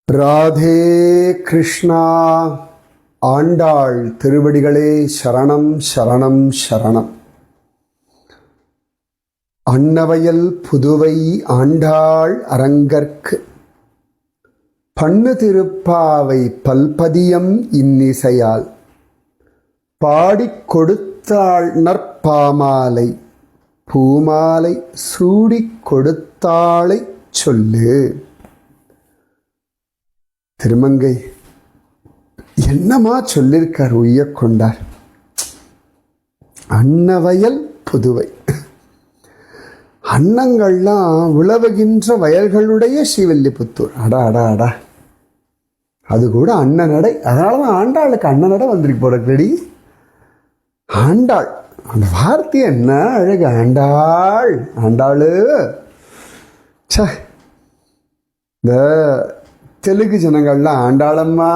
ராதே கிருஷ்ணா. ஆண்டாள் திருவடிகளே சரணம் சரணம் சரணம். அன்னவயல் புதுவை ஆண்டாள் அரங்கற்கு பண்ணு திருப்பாவை பல்பதியம் இன்னிசையால் பாடிக் கொடுத்தாள் நற்பாமாலை பூமாலை சூடிக் கொடுத்தாளை சொல்லு. திருமங்கை என்னமா சொல்லியிருக்கார், உய்ய கொண்டார். அன்னவயல் புதுவை, அன்னங்கள்லாம் உழவுகின்ற வயல்களுடைய ஸ்ரீவில்லிபுத்தூர். அடா அடா அடா, அது கூட அன்னநடை. அதனால தான் ஆண்டாளுக்கு அன்னநடை வந்திருக்கு போல ரெடி. ஆண்டாள் அந்த வார்த்தை என்ன அழகு. ஆண்டாள் ஆண்டாளு. ச இந்த தெலுங்கு ஜனங்கள்லாம் ஆண்டாளம்மா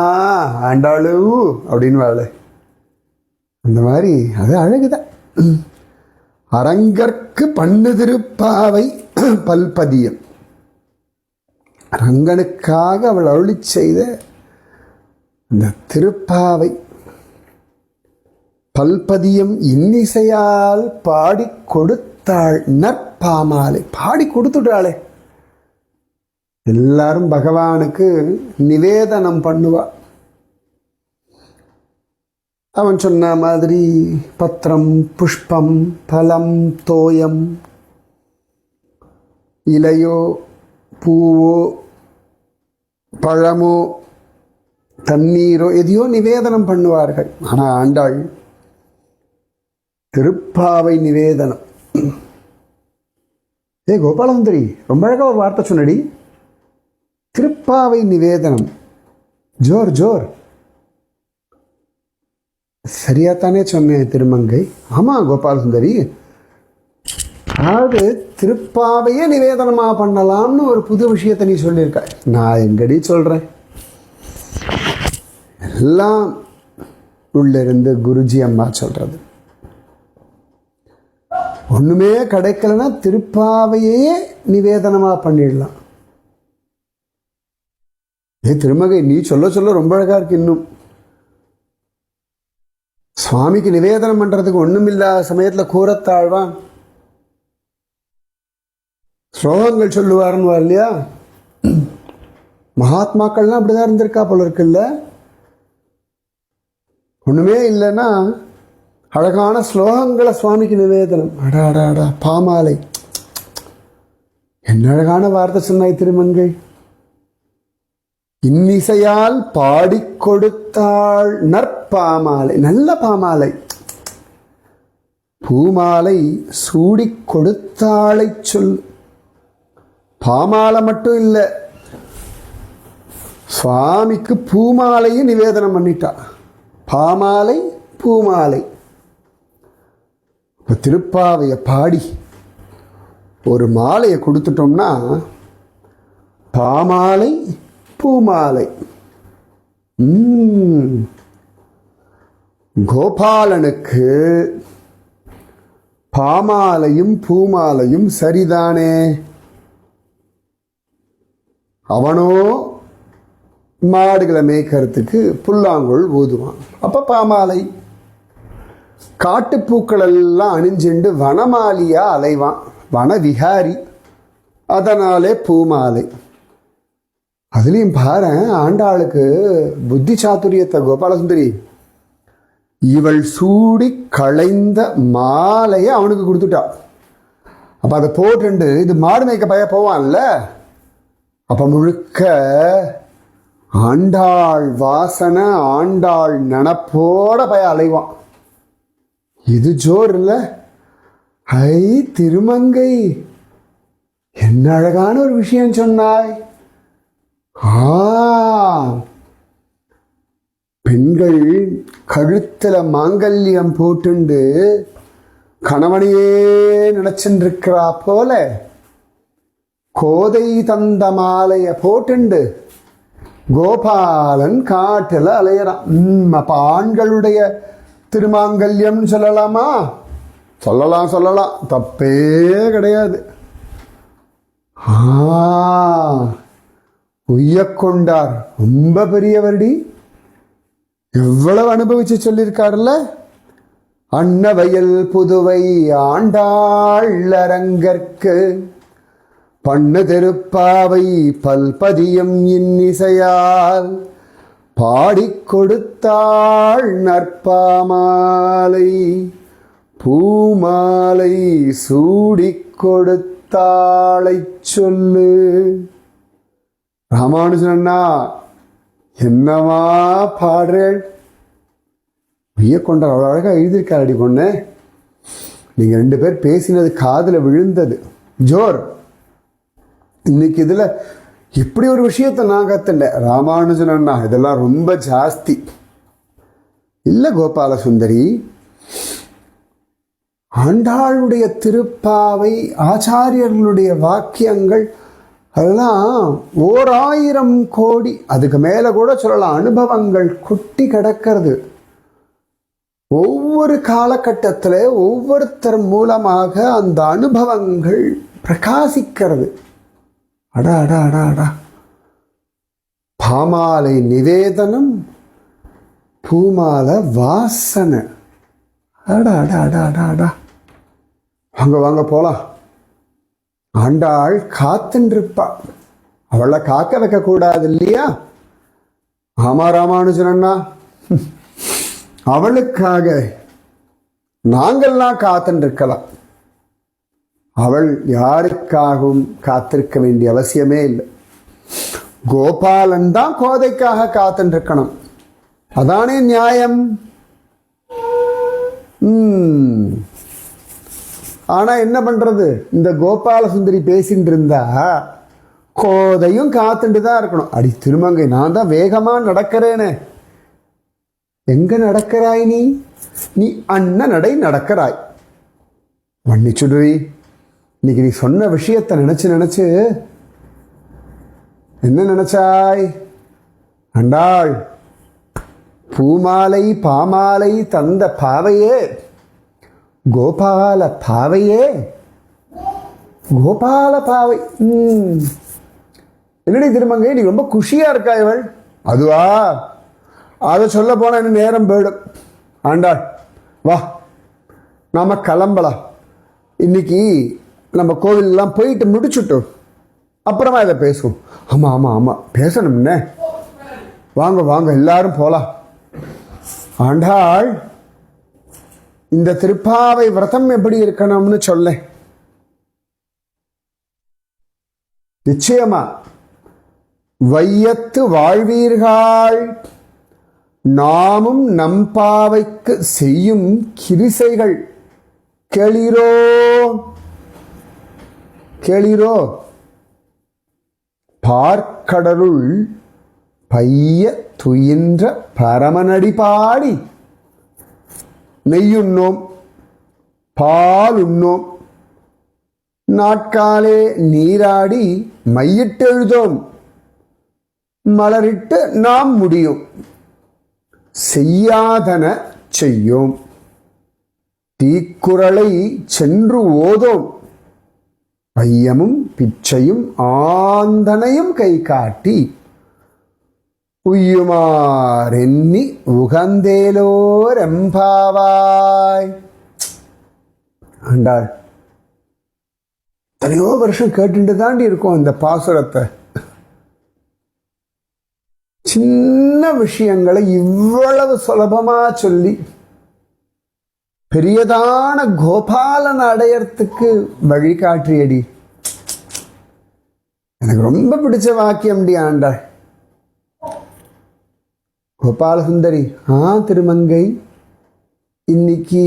ஆண்டாளு அப்படின்னு வாழ, அந்த மாதிரி அது அழகுதான். அரங்கற்கு பண்ணு திருப்பாவை பல்பதியம், அரங்கனுக்காக அவள் அருளி செய்த இந்த திருப்பாவை பல்பதியம் இன்னிசையால் பாடி கொடுத்தாள் நற்பாமாலை. பாடி கொடுத்துட்டாளே. எல்லாரும் பகவானுக்கு நிவேதனம் பண்ணுவா. அவன் சொன்ன மாதிரி பத்திரம், புஷ்பம், பலம், தோயம், இலையோ பூவோ பழமோ தண்ணீரோ எதையோ நிவேதனம் பண்ணுவார்கள். ஆனால் ஆண்டாள் திருப்பாவை நிவேதனம். கோபாலசுந்தரி ரொம்ப அழகாக ஒரு வார்த்தை சொன்னடி. திருப்பாவை நிவேதனம். ஜோர் ஜோர். சரியாத்தானே சொன்னேன் திருமங்கை? ஆமாம் கோபாலசுந்தரி. அதாவது திருப்பாவையே நிவேதனமாக பண்ணலாம்னு ஒரு புது விஷயத்தை நீ சொல்லியிருக்க. நான் எங்கடி சொல்கிறேன்? எல்லாம் உள்ளிருந்து குருஜி அம்மா சொல்கிறது. ஒன்றுமே கிடைக்கலன்னா திருப்பாவையே நிவேதனமாக பண்ணிடலாம். திருமகை நீ சொல்ல சொல்ல ரொம்ப அழகா இருக்கு. இன்னும் சுவாமிக்கு நிவேதனம் பண்றதுக்கு ஒண்ணுமில்லாத சமயத்துல கூறத்தாழ்வான் ஸ்லோகங்கள் சொல்லுவாருன்னு இல்லையா? மகாத்மாக்கள்லாம் அப்படிதான் இருந்திருக்கா போல இருக்குல்ல. ஒண்ணுமே இல்லைன்னா அழகான ஸ்லோகங்களை சுவாமிக்கு நிவேதனம். அடா அடா அடா, பாமாலை. என்ன அழகான வார்த்தை சொன்னாய் திருமங்கை. இன்னிசையால் பாடிக் கொடுத்தாள் நற்பாமாலை, நல்ல பாமாலை. பூமாலை சூடிக் கொடுத்தாளை சொல். பாமாலை மட்டும் இல்லை, சுவாமிக்கு பூமாலையும் நிவேதனம் பண்ணிட்டா. பாமாலை பூமாலை. இப்போ திருப்பாவையை பாடி ஒரு மாலையை கொடுத்துட்டோம்னா பாமாலை பூமாலை. கோபாலனுக்கு பாமாலையும் பூமாலையும் சரிதானே? அவனோ மாடுகளை மேய்க்கிறதுக்கு புல்லாங்குழல் ஊதுவான், அப்ப பாமாலை. காட்டுப்பூக்கள் எல்லாம் அணிஞ்சுண்டு வனமாலியா அலைவான், வனவிகாரி. அதனாலே பூமாலை. அதுலேயும் பாரு ஆண்டாளுக்கு புத்தி சாத்துரியத்தை. கோபாலசுந்தரி இவள் சூடி களைந்த மாலையை அவனுக்கு கொடுத்துட்டா. அப்போ அதை போட்டுண்டு இது மாடு மேய்க்க பய போவான்ல, அப்போ முழுக்க ஆண்டாள் வாசனை, ஆண்டாள் நினப்போட பய அலைவான். இது ஜோர் இல்லை? ஐ திருமங்கை, என்ன அழகான ஒரு விஷயம் சொன்னாய். பெண்கள் கழுத்துல மாங்கல்யம் போட்டுண்டு கணவனையே நினைச்சுருக்கிறா போல கோதை தந்த மாலைய போட்டுண்டு கோபாலன் காட்டுல அலையறான். அப்ப ஆண்களுடைய திருமாங்கல்யம் சொல்லலாமா? சொல்லலாம் சொல்லலாம், தப்பே கிடையாது. உய்யக்கொண்டார். ரொம்ப பெரியவர்டி, எவ்வளவு அனுபவிச்சு சொல்லியிருக்காருல்ல. அன்னவயல் புதுவை ஆண்டாள் அரங்கற்கு பண்ணு திருப்பாவை பல்பதியம் இன்னிசையால் பாடிக் கொடுத்தாள் நற்பாமாலை பூமாலை சூடிக் கொடுத்தாளை சொல்லு. ராமானுஜன் அண்ணா என்னவா பாடுறேன். கொண்டார் அவ்வளோ அழகாக எழுதியிருக்காரு பொண்ணு. நீங்கள் 2 பேர் பேசினது காதில் விழுந்தது ஜோர். இன்னைக்கு இதில் இப்படி ஒரு விஷயத்தை நான் கற்றுண்டேன். ராமானுஜன் அண்ணா இதெல்லாம் ரொம்ப ஜாஸ்தி இல்லை கோபால சுந்தரி. ஆண்டாளுடைய திருப்பாவை, ஆச்சாரியர்களுடைய வாக்கியங்கள் அதெல்லாம் 1000 கோடி, அதுக்கு மேலே கூட சொல்லலாம். அனுபவங்கள் குட்டி கிடக்கிறது. ஒவ்வொரு காலகட்டத்தில் ஒவ்வொருத்தர் மூலமாக அந்த அனுபவங்கள் பிரகாசிக்கிறது. அடா அடா அடா அடா. பாமாலை நிவேதனம், பூமாலை வாசனை. அடா அடா அடா அடா அடா. வாங்க வாங்க போலாம். ஆண்டாள் காத்துருப்பா, அவளை காக்க வைக்க கூடாது இல்லையா? ஆமா ராமானுஜன் அண்ணா, அவளுக்காக நாங்கள்லாம் காத்துருக்கலாம். அவள் யாருக்காகவும் காத்திருக்க வேண்டிய அவசியமே இல்லை. கோபாலன் தான் கோதைக்காக காத்துருக்கணும். அதானே நியாயம். ஆனா என்ன பண்றது, இந்த கோபால சுந்தரி பேசிட்டு இருந்தா கோதையும் காத்துட்டு தான் இருக்கணும். அடி திருமங்கை, நான் தான் வேகமா நடக்கிறேனே. எங்க நடக்கிறாய் நீ? நீ அண்ண நடை நடக்கிறாய். மன்னிச்சுடுவி, இன்னைக்கு நீ சொன்ன விஷயத்தை நினைச்சு என்ன நினைச்சாய்? ஆண்டாள் பூமாலை பாமாலை தந்த பாவையே, கோபால பாவையே, கோபால பாவை. என்னடி திருமங்கை, நீ ரொம்ப குஷியா இருக்கா இவள்? அதுவா, அதை சொல்ல போனா இன்னும் நேரம் போயிடும். ஆண்டாள் வா, நாம கிளம்பலாம். இன்னைக்கு நம்ம கோவிலெல்லாம் போயிட்டு முடிச்சுட்டோம், அப்புறமா இதை பேசுவோம். ஆமா ஆமா ஆமா பேசணும்னே. வாங்க வாங்க எல்லாரும் போலாம். ஆண்டாள், இந்த திருப்பாவை விரதம் எப்படி இருக்கணும்னு சொல்ல. நிச்சயமா வையத்து வாழ்வீர்கள், நாமும் நம்பாவைக்கு செய்யும் கிரிசைகள் கேளீரோ கேளீரோ. பார்க்கடலுள் பைய துயின்ற பரமனடி பாடி நெய்யுண்ணோம் பாலுண்ணோம், நாட்காலே நீராடி மையிட்டெழுதோம், மலரிட்டு நாம் முடியும், செய்யாதன செய்யோம், தீக்குறளை சென்று ஓதோம், பையமும் பிச்சையும் ஆந்தனையும் கை காட்டி உய்யுமாறெண்ணி உகந்தேலோர் எம்பாவாய். ஆண்டாள் எத்தனையோ வருஷம் கேட்டுட்டு தாண்டி இருக்கோம் இந்த பாசுரத்தை. சின்ன விஷயங்களை இவ்வளவு சுலபமா சொல்லி பெரியதான கோபாலன் அடையறதுக்கு வழிகாட்டியடி. எனக்கு ரொம்ப பிடிச்ச வாக்கியம்டி ஆண்டாள். கோபால சுந்தரி, திருமங்கை, இன்னைக்கு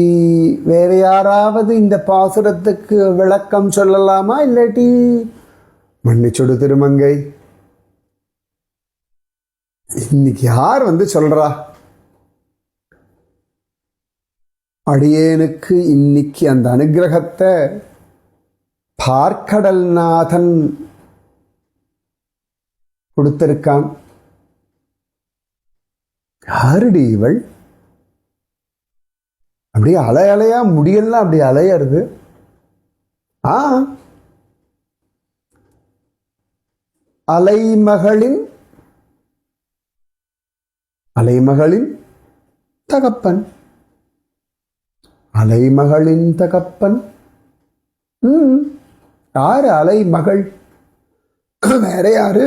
வேற யாராவது இந்த பாசுரத்துக்கு விளக்கம் சொல்லலாமா? இல்லாட்டி மன்னிச்சுடு திருமங்கை, இன்னைக்கு யார் வந்து சொல்றா? அடியேனுக்கு இன்னைக்கு அந்த அனுகிரகத்தை பார்க்கடல்நாதன் கொடுத்திருக்கான். யாருடி இவள்? அப்படியே அலை அலையா முடியெல்லாம் அப்படி அலையறது. அலைமகளின் அலைமகளின் தகப்பன். அலைமகளின் தகப்பன் யாரு? அலைமகள் வேற யாரு?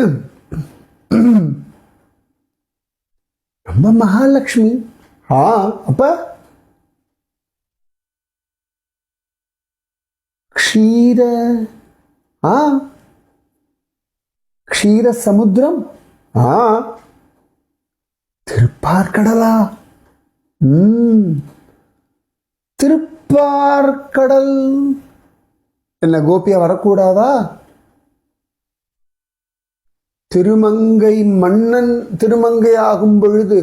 நம்ம மகாலட்சுமி. அப்ப க்ஷீர க்ஷீர சமுத்திரம். திருப்பார்கடலா? திருப்பார்கடல் என்ன கோபியா வரக்கூடாதா? திருமங்கை மன்னன் திருமங்கை ஆகும் பொழுது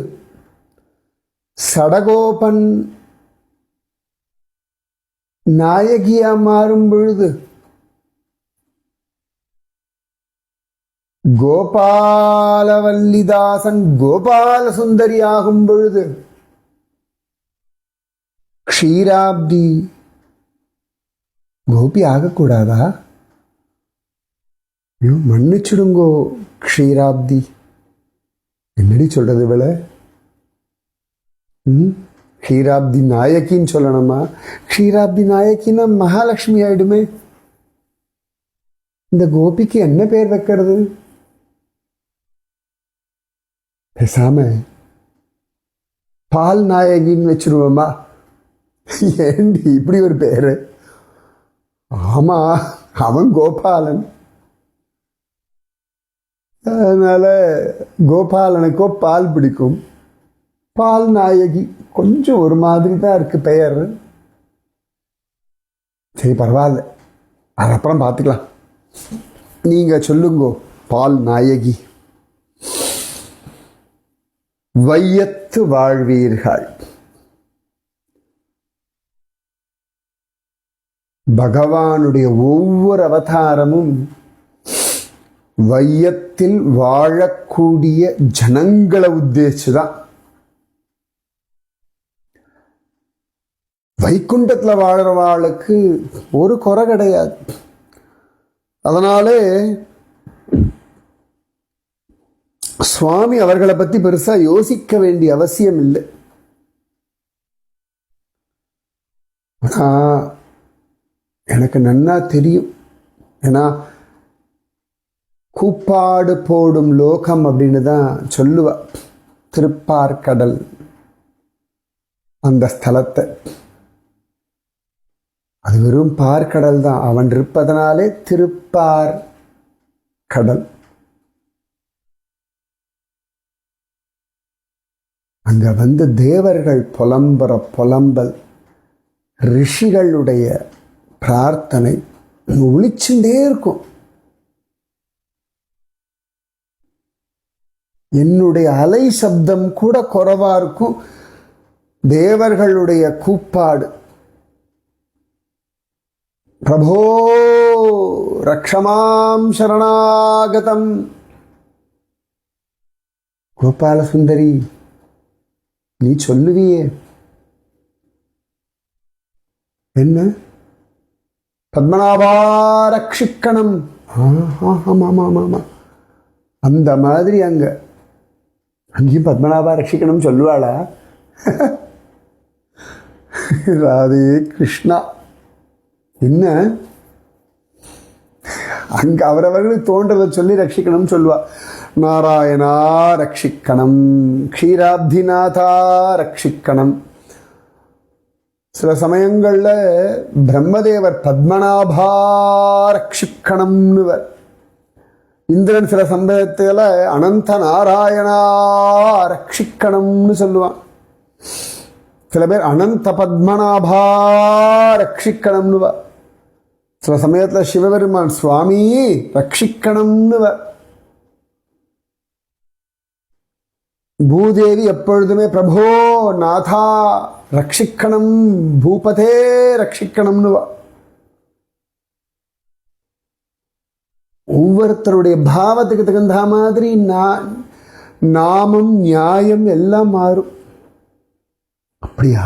சடகோபன் நாயகியா மாறும் பொழுது கோபாலவல்லிதாசன் கோபால சுந்தரி ஆகும் பொழுது க்ஷீராப்தி கோபி ஆகக்கூடாதா? மன்னிச்சிடுங்கோ க்ஷீராப்தி. என்னடி சொல்றது இவள? க்ஷீராப்தி நாயக்கின்னு சொல்லணுமா? க்ஷீராப்தி நாயக்கின்னா மகாலட்சுமி ஆயிடுமே. இந்த கோபிக்கு என்ன பேர் வைக்கிறது? பேசாம பால் நாயகின்னு வச்சிருவோமா? ஏண்டி இப்படி ஒரு பேரு? ஆமா, அவன் கோபாலன். அதனால கோபாலனுக்கோ பால் பிடிக்கும். பால் நாயகி கொஞ்சம் ஒரு மாதிரி தான் இருக்கு பெயர். சரி, பரவாயில்ல, அதுக்கப்புறம் பார்த்துக்கலாம். நீங்க சொல்லுங்கோ பால் நாயகி. வையத்து வாழ்வீர்கள். பகவானுடைய ஒவ்வொரு அவதாரமும் வையத்தில் வாழக்கூடிய ஜனங்களை உத்தேசிச்சுதான். வைகுண்டத்துல வாழறவாளுக்கு ஒரு குறை கிடையாது. அதனாலே சுவாமி அவர்களை பத்தி பெருசா யோசிக்க வேண்டிய அவசியம் இல்லை. ஆனா எனக்கு நன்னா தெரியும். ஏன்னா கூப்பாடு போடும் லோகம் அப்படின்னு தான் சொல்லுவா திருப்பார்கடல் அந்த ஸ்தலத்தை. அது வெறும் பார்க்கடல் தான். அவன் இருப்பதனாலே திருப்பார் கடல். அங்க வந்து தேவர்கள் புலம்புற புலம்பல், ரிஷிகளுடைய பிரார்த்தனை ஒளிச்சுட்டே இருக்கும். என்னுடைய அலை சப்தம் கூட குறைவா இருக்கும். தேவர்களுடைய கூப்பாடு, பிரபோ ரக்ஷமாம் சரணாகதம். கோபால சுந்தரி நீ சொல்லுவியே என்ன? பத்மநாபா ரட்சிக்கணும். அந்த மாதிரி அங்கேயும் பத்மநாபா ரட்சிக்கணும் சொல்லுவாளா? ராதே கிருஷ்ணா. என்ன அங்க அவரவர்களுக்கு தோன்றதை சொல்லி ரட்சிக்கணும் சொல்லுவா. நாராயணா ரட்சிக்கணும், க்ஷீராப்திநாதா ரட்சிக்கணும். சில சமயங்கள்ல பிரம்மதேவர் பத்மநாபா ரட்சிக்கணும்னு, இந்திரன் சில சமயத்துல அனந்த நாராயணா ரட்சிக்கணும்னு சொல்லுவான். சில பேர் அனந்த பத்மநாபா ரட்சிக்கணும்னு. சில சமயத்துல சிவபெருமான் சுவாமி ரட்சிக்கணும்னு. பூதேவி எப்பொழுதுமே பிரபோ நாதா ரட்சிக்கணும், பூபதே ரட்சிக்கணும்னு. ஒவ்வொருத்தருடைய பாவத்துக்கு தகுந்த மாதிரி நாமம் நியாயம் எல்லாம் மாறும். அப்படியா?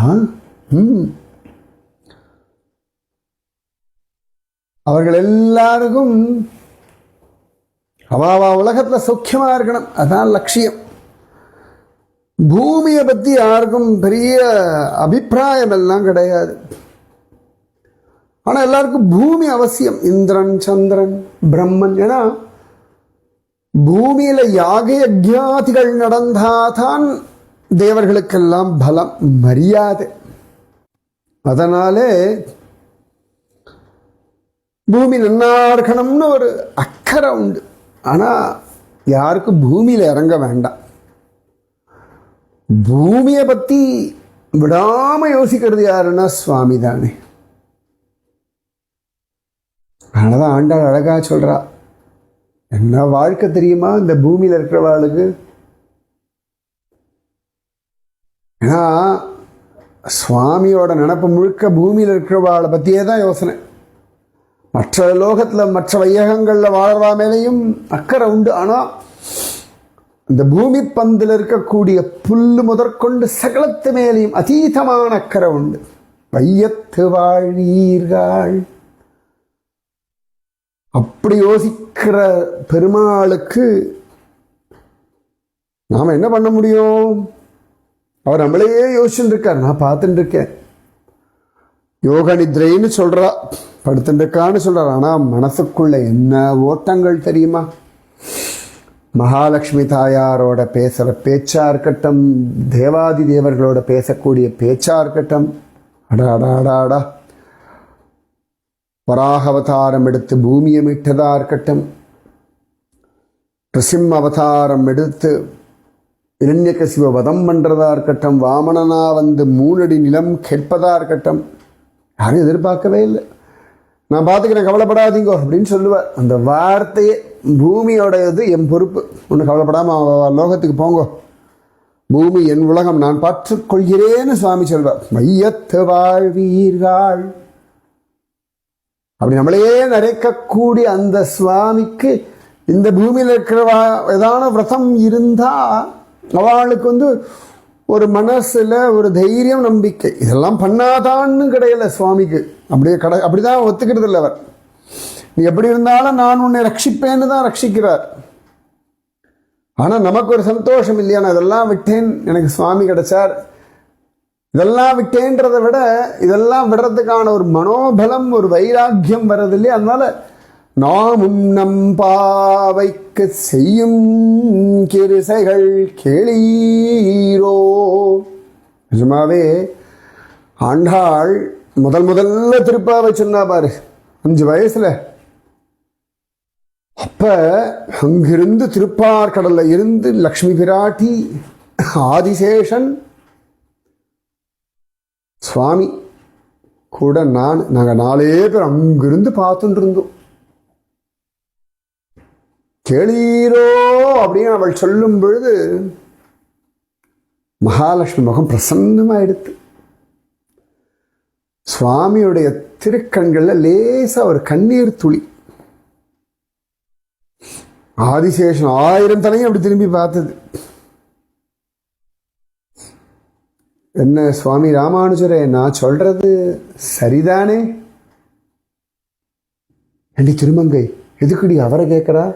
அவர்கள் எல்லாருக்கும் அவ உலகத்துல சௌக்கியமா இருக்கணும், அதான் லட்சியம். பூமியை பத்தி யாருக்கும் பெரிய அபிப்பிராயம் எல்லாம் கிடையாது. ஆனா எல்லாருக்கும் பூமி அவசியம். இந்திரன், சந்திரன், பிரம்மன். ஏன்னா பூமியில யாக யஜ்ஞாதிகள் நடந்தாதான் தேவர்களுக்கெல்லாம் பலம், மரியாதை. அதனாலே பூமி நன்னா இருக்கணும்னு ஒரு அக்கறை உண்டு. ஆனா யாருக்கும் பூமியில இறங்க வேண்டாம். பூமியை பத்தி விடாம யோசிக்கிறது யாருன்னா சுவாமி தானே. அதனாலதான் ஆண்டாள் அழகா சொல்றா, என்ன வாழ்க்கை தெரியுமா இந்த பூமியில இருக்கிறவாளுக்கு. ஏன்னா சுவாமியோட நினப்பு முழுக்க பூமியில் இருக்கிறவாளை பற்றியே தான் யோசனை. மற்ற லோகத்தில் மற்ற வையகங்களில் வாழ்வா மேலேயும் அக்கறை உண்டு. ஆனால் இந்த பூமி பந்தில் இருக்கக்கூடிய புல்லு முதற்கொண்டு சகலத்து மேலேயும் அதீதமான அக்கறை உண்டு. வையத்து வாழ்வீர்கள் அப்படி யோசிக்கிற பெருமாளுக்கு நாம் என்ன பண்ண முடியும்? அவர் நம்மளையே யோசிச்சுட்டு இருக்கார். நான் பார்த்துட்டு இருக்கேன். யோக நித்ரைன்னு சொல்றா, படுத்துட்டு இருக்கான்னு சொல்றார். ஆனால் மனசுக்குள்ள என்ன ஓட்டங்கள் தெரியுமா? மகாலட்சுமி தாயாரோட பேசுகிற பேச்சா இருக்கட்டும், தேவாதி தேவர்களோட பேசக்கூடிய பேச்சா இருக்கட்டும், அடா அடா அடா அடா, வராக அவதாரம் எடுத்து பூமியை மீட்டதா இருக்கட்டும், நிருசிம்ம அவதாரம் எடுத்து இரண்யகசிப வதம் பண்ணுறதா இருக்கட்டும், வாமனனா வந்து 3 அடி நிலம் கேட்பதா இருக்கட்டும், யாரும் எதிர்பார்க்கவே இல்லை. நான் பார்த்துக்கிறேன், கவலைப்படாதீங்கோ அப்படின்னு சொல்லுவார். அந்த வார்த்தையே பூமியோடையது என் பொறுப்பு, ஒன்றும் கவலைப்படாமல் லோகத்துக்கு போங்கோ, பூமி என் உலகம், நான் பார்த்துக்கொள்கிறேன்னு சுவாமி சொல்வார். மையத்து வாழ்வீர்கள் அப்படி நம்மளையே நிறைக்கக்கூடிய அந்த சுவாமிக்கு இந்த பூமியில் இருக்கிற ஏதான விரதம் இருந்தா அவளுக்கு வந்து ஒரு மனசுல ஒரு தைரியம், நம்பிக்கை. இதெல்லாம் பண்ணாதான்னு கிடையல சுவாமிக்கு. அப்படிதான் ஒத்துக்கிறது இல்லை அவர். நீ எப்படி இருந்தாலும் நான் உன்னை ரட்சிப்பேன்னு தான் ரட்சிக்கிறார். ஆனா நமக்கு ஒரு சந்தோஷம் இல்லையா, நான் இதெல்லாம் விட்டேன், எனக்கு சுவாமி கிடைச்சார். இதெல்லாம் விட்டேன்றதை விட இதெல்லாம் விடுறதுக்கான ஒரு மனோபலம், ஒரு வைராக்கியம் வர்றது இல்லையா. அதனால நாமும் நம் பாவைக்கு செய்யும் கிருசைகள் கேளீரோ. நிஜமாவே ஆண்டாள் முதல்ல திருப்பாவை சொன்னா பாரு, 5 வயசுல. அப்ப அங்கிருந்து திருப்பார்கடல்ல இருந்து லக்ஷ்மி பிராட்டி, ஆதிசேஷன், சுவாமி கூட நாங்கள் 4 பேர் அங்கிருந்து பார்த்துட்டு இருந்தோம். கேளீரோ அப்படின்னு அவள் சொல்லும் பொழுது மகாலட்சுமி முகம் பிரசன்னமாயிடுத்து. சுவாமியுடைய திருக்கண்கள்ல லேசா ஒரு கண்ணீர் துளி. ஆதிசேஷன் 1000 தலையும் அப்படி திரும்பி பார்த்தது. என்ன சுவாமி ராமானுஜரே, நான் சொல்றது சரிதானே? அடி திருமங்கை, எதுக்குடி அவரை கேட்கிறா?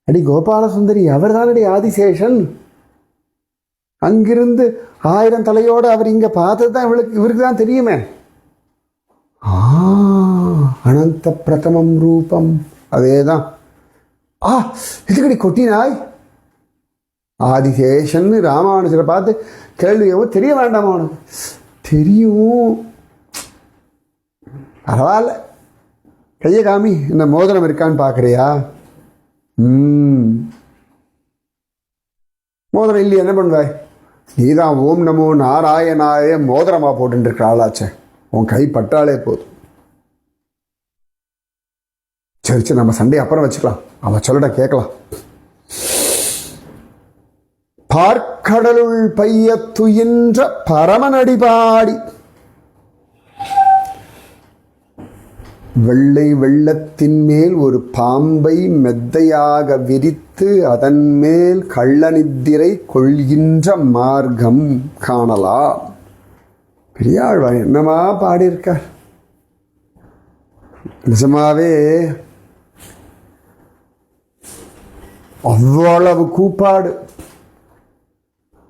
அடி கோபால சுந்தரி, அவர் தானடி ஆதிசேஷன். அங்கிருந்து 1000 தலையோடு அவர் இங்க பார்த்ததுதான் இவருக்கு தான் தெரியுமே. அனந்த பிரதமம் ரூபம், அதேதான். எதுக்கடி கொட்டினாய்? ஆதிசேஷன் ராமானுஜரை பார்த்து கேள்வியோ தெரிய வேண்டாமா உனக்கு? தெரியும், பரவாயில்ல, கையை காமி, இந்த மோதிரம் இருக்கான்னு பார்க்குறியா? மோதிரம் இல்லையே, என்ன பண்ணுவாய்? நீதான் ஓம் நமோ நாராயணாய மோதிரமா போட்டு இருக்கிற ஆளாச்சே, உன் கை பட்டாலே போதும். சரி நம்ம சண்டை அப்புறம் வச்சுக்கலாம், அவன் சொல்லட கேட்கலாம். பார்க்கடலுள் பைய துயின்ற பரமனடிபாடி, வெள்ளை வெள்ளத்தின் மேல் ஒரு பாம்பை மெத்தையாக விரித்து அதன் மேல் கள்ளநித்திரை கொள்கின்ற மார்க்கம் காணலாம். பெரியாழ்வார் என்னமா பாடியிருக்கார். நிஜமாவே அவ்வளவு கூப்பாடு.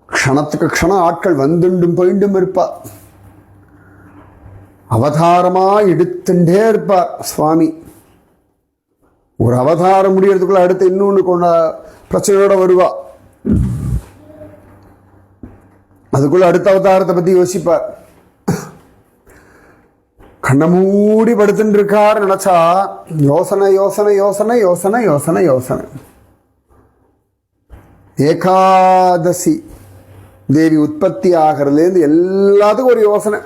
க்ஷணத்துக்கு க்ஷணம் ஆட்கள் வந்துண்டும் போயிண்டும் இருப்பார். அவதாரமா எடுத்துட்டே இருப்பார் சுவாமி. ஒரு அவதாரம் முடியறதுக்குள்ள அடுத்து இன்னொன்னு கொண்ட பிரச்சனையோட வருவா. அதுக்குள்ள அடுத்த அவதாரத்தை பத்தி யோசிப்பார். கண்ண மூடி படுத்துட்டு இருக்கார் நினைச்சா யோசனை யோசனை யோசனை யோசனை யோசனை யோசனை. ஏகாதசி தேவி உற்பத்தி ஆகிறதுலேருந்து எல்லாத்துக்கும் ஒரு யோசனை.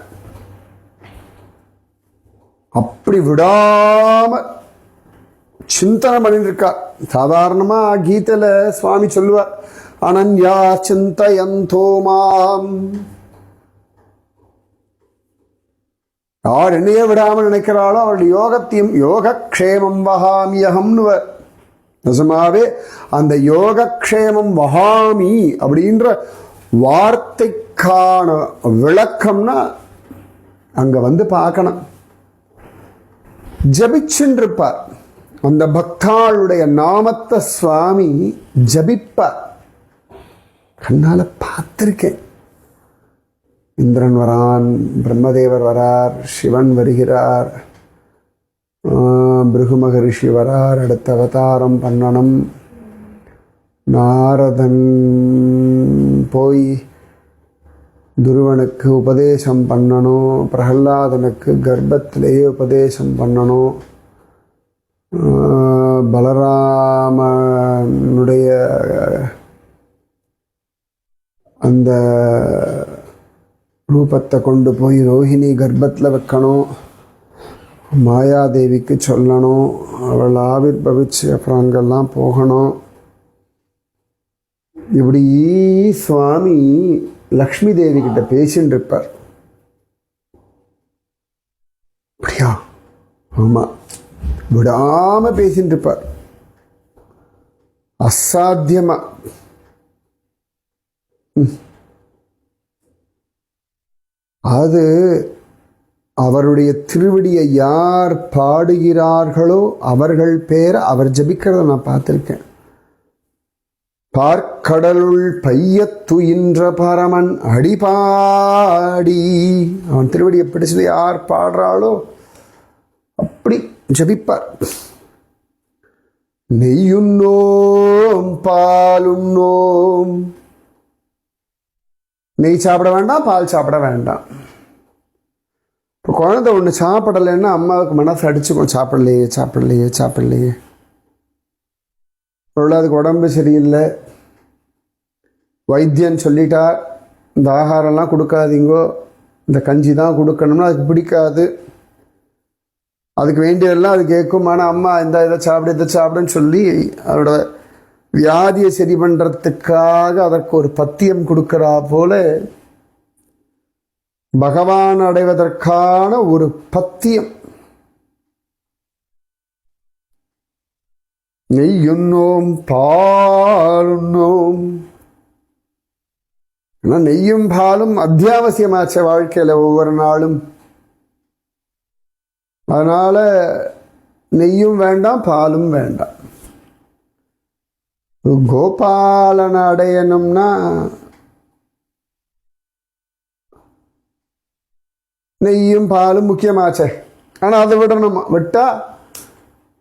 அப்படி விடாம சிந்தனை பண்ணிட்டு இருக்கா. சாதாரணமா கீதையில சுவாமி சொல்லுவார், அனன்யா சிந்தயந்தோ மாம். யார் என்னையே விடாம நினைக்கிறாளோ அவருடைய யோகத்தையும் யோகக்ஷேமம் வகாமியகம்னு. நிஜமாவே அந்த யோகக்ஷேமம் வகாமி அப்படின்ற வார்த்தைக்கான விளக்கம்னா அங்க வந்து பார்க்கணும். ஜபிச்சுருப்பார். அந்த பக்தாளுடைய நாமத்தை சுவாமி ஜபிப்பார். கண்ணால பார்த்திருக்கேன். இந்திரன் வரான், பிரம்மதேவர் வரார், சிவன் வருகிறார், பிருகு மகரிஷி வரார், அடுத்த அவதாரம் பண்ணணும். நாரதன் போய் துருவனுக்கு உபதேசம் பண்ணணும், பிரகலாதனுக்கு கர்ப்பத்திலேயே உபதேசம் பண்ணணும், பலராமனுடைய அந்த ரூபத்தை கொண்டு போய் ரோஹிணி கர்ப்பத்தில் வைக்கணும், மாயாதேவிக்கு சொல்லணும், அவள் ஆவிர்பவிச்சு அப்புறம் அங்கெல்லாம் போகணும். இப்படி சுவாமி லக்ஷ்மி தேவி கிட்ட பேசின்னு இருப்பார். அப்படியா? ஆமா, விடாம பேசிட்டு இருப்பார். அசாத்தியமா. அது அவருடைய திருவடியை யார் பாடுகிறார்களோ அவர்கள் பேரை அவர் ஜபிக்கிறத நான் பார்த்திருக்கேன். பார்க்கடலுள் பையத்துயின்ற பரமன் அடிபாடி, அவன் திருவடியை பிடிச்சது யார் பாடுறாளோ அப்படி ஜபிப்பார். நெய்யுண்ணோம் பாலுண்ணோம். நெய் சாப்பிட வேண்டாம், பால் சாப்பிட வேண்டாம். இப்போ குழந்தை ஒன்று சாப்பிடலைன்னா அம்மாவுக்கு மனசு அடிச்சுக்கும், சாப்பிடலையே சாப்பிடலையே சாப்பிடலையே. அதுக்கு உடம்பு சரியில்லை, வைத்தியன் சொல்லிட்டார் இந்த ஆகாரம்லாம் கொடுக்காதீங்கோ, இந்த கஞ்சி தான் கொடுக்கணும்னா அதுக்கு பிடிக்காது. அதுக்கு வேண்டியதெல்லாம் அது கேட்கும். ஆனால் அம்மா இந்த இதை சாப்பிட இதை சாப்பிடுன்னு சொல்லி அதோட வியாதியை சரி பண்ணுறதுக்காக அதற்கு ஒரு பத்தியம் கொடுக்கிறா போல பகவான் அடைவதற்கான ஒரு பத்தியம். நெய்யுண்ணோம் பாலுண்ணோம். ஆனால் நெய்யும் பாலும் அத்தியாவசியமாச்ச வாழ்க்கையில் ஒவ்வொரு நாளும். அதனால நெய்யும் வேண்டாம், பாலும் வேண்டாம். கோபாலனை அடையணும்னா நெய்யும் பாலும் முக்கியமாச்சே. ஆனால் அதை விடணும். விட்டா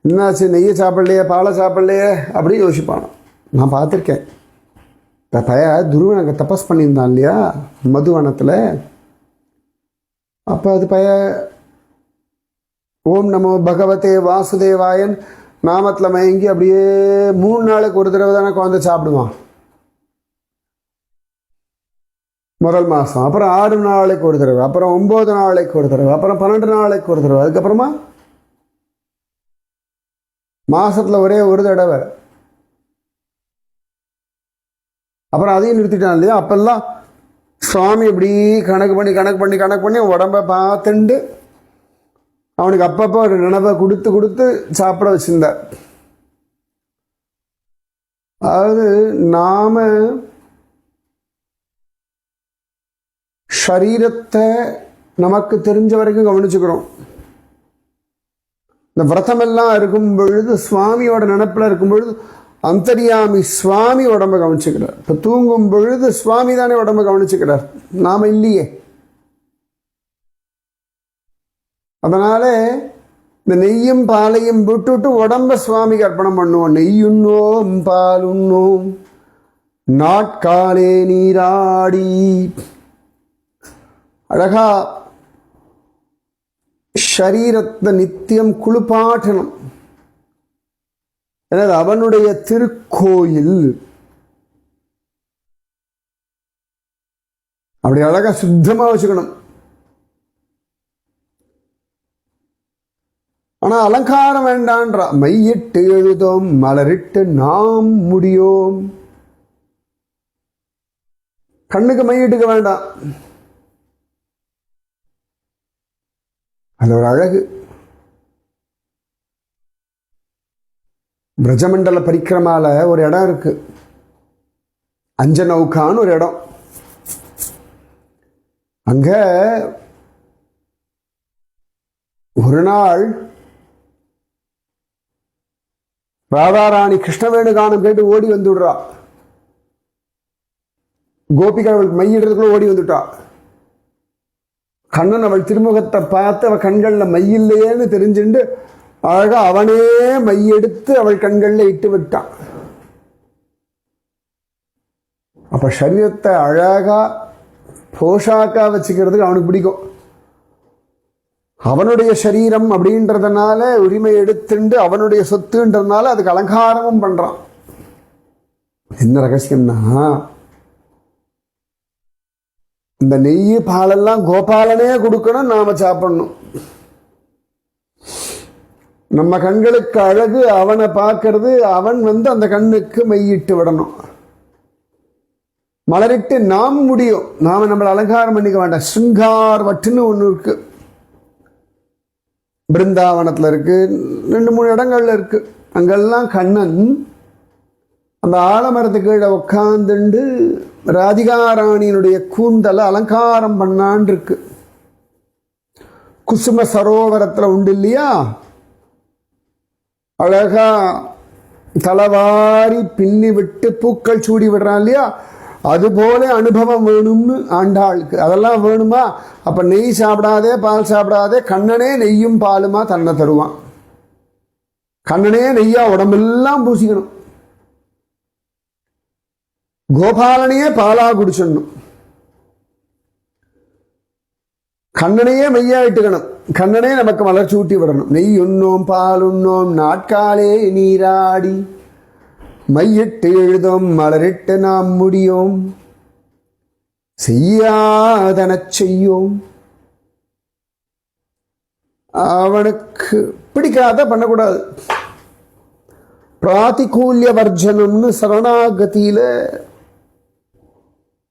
என்னாச்சு, நெய்யை சாப்பிடலையே பாலை சாப்பிடலையே அப்படி யோசிப்பானோ. நான் பார்த்துருக்கேன். இப்போ துருவன் அங்கே தபஸ் பண்ணியிருந்தான் இல்லையா மதுவனத்தில். அப்போ அது ஓம் நமோ பகவதே வாசுதேவாயன் நாமத்தில் மயங்கி அப்படியே 3 நாளைக்கு ஒரு தடவை தானே குழந்தை சாப்பிடுவான். முதல் மாதம், அப்புறம் 6 நாளைக்கு ஒரு தடவை, அப்புறம் 9 நாளைக்கு ஒரு தடவை, அப்புறம் 12 நாளைக்கு ஒரு தடவை, அதுக்கப்புறமா மாசத்துல ஒரே ஒரு தடவை. அப்புறம் அதையும் நிறுத்திட்டான் இல்லையா. அப்பெல்லாம் சுவாமி இப்படி கணக்கு பண்ணி உடம்ப பார்த்துண்டு அவனுக்கு அப்பப்போ ஒரு நினைவை கொடுத்து சாப்பிட வச்சிருந்தார். அதாவது நாம சரீரத்தை நமக்கு தெரிஞ்ச வரைக்கும் கவனிச்சுக்கிறோம். இந்த விரதமெல்லாம் இருக்கும் பொழுது, சுவாமியோட நினைப்பில் இருக்கும் பொழுது அந்தரியாமி சுவாமி உடம்ப கவனிச்சுக்கிறார். இப்போ தூங்கும் பொழுது சுவாமி தானே உடம்ப கவனிச்சுக்கிறார், நாம இல்லையே. அதனால இந்த நெய்யும் பாலையும் விட்டுட்டு உடம்ப சுவாமிக்கு அர்ப்பணம் பண்ணுவோம். நெய்யுண்ணோம் பாலுண்ணோம் நாட்காலே நீராடி. அழகா ஷரீரத்தை நித்தியம் குளிப்பாட்டணும். எனவே அவனுடைய திருக்கோயில். அப்படி அழகா சுத்தமா வச்சுக்கணும். ஆனா அலங்காரம் வேண்டான்றா. மையிட்டு எழுதோம் மலரிட்டு நாம் முடியோம். கண்ணுக்கு மையிட்டுக்க வேண்டாம், அது ஒரு அழகு. பிரஜமண்டல பரிக்கிரமால ஒரு இடம் இருக்கு, அஞ்சனௌகான்னு ஒரு இடம். அங்க ஒரு நாள் ராதாராணி கிருஷ்ணவேணு கானம் கேட்டு ஓடி வந்துடுறா. கோபிகள் அவளுக்கு மையிடுறதுக்குள்ள ஓடி வந்துட்டா. கண்ணன் அவள் திருமுகத்தை பார்த்து அவள் கண்களில் மையில்லையேன்னு தெரிஞ்சுண்டு அழகா அவனே மையெடுத்து அவள் கண்களில் இட்டு விட்டான். அப்ப சரீரத்தை அழகா போஷாக்கா வச்சுக்கிறதுக்கு அவனுக்கு பிடிக்கும். அவனுடைய சரீரம் அப்படின்றதுனால உரிமை எடுத்துண்டு அவனுடைய சொத்துன்றதுனால அதுக்கு அலங்காரமும் பண்றான். என்ன ரகசியம்னா, இந்த நெய் பாலெல்லாம் கோபாலனே கொடுக்கணும், நாம சாப்பிடணும். நம்ம கண்களுக்கு அழகு அவனை பார்க்கறது, அவன் அந்த கண்ணுக்கு மையிட்டு விடணும். மலரிட்டு நாம் முடியும், நாம நம்மளை அலங்காரம் பண்ணிக்க வேண்டாம். சிருங்கார் வட்டுன்னு ஒன்று இருக்கு, பிருந்தாவனத்தில் இருக்கு, 2-3 இடங்கள்ல இருக்கு. அங்கெல்லாம் கண்ணன் அந்த ஆலமரத்துக்கு கீழே உட்காந்துண்டு ராதிகாராணியினுடைய கூந்தலை அலங்காரம் பண்ணான் இருக்கு. குசும சரோவரத்தில் உண்டு இல்லையா, அழகா தலவாரி பின்னி விட்டு பூக்கள் சூடி விடுறான் இல்லையா, அதுபோல அனுபவம் வேணும்னு ஆண்டாளுக்கு. அதெல்லாம் வேணுமா? அப்ப நெய் சாப்பிடாதே பால் சாப்பிடாதே, கண்ணனே நெய்யும் பாலுமா தன்னை தருவான். கண்ணனே நெய்யா உடம்பெல்லாம் பூசிக்கணும், கோபாலனையே பாலா குடிச்சிடணும், கண்ணனையே மெய்யா இட்டுக்கணும், கண்ணனே நமக்கு மலர் சூட்டி விடணும். நெய் உண்ணோம் பால் உண்ணோம் நாட்காலே நீராடி, மையிட்டு எழுதோம் மலரிட்டு நாம் முடியோம், செய்யாதன செய்யோம். அவனுக்கு பிடிக்காத பண்ணக்கூடாது. பிராதிகூல்ய வர்ஜனம்னு சரணாகதியில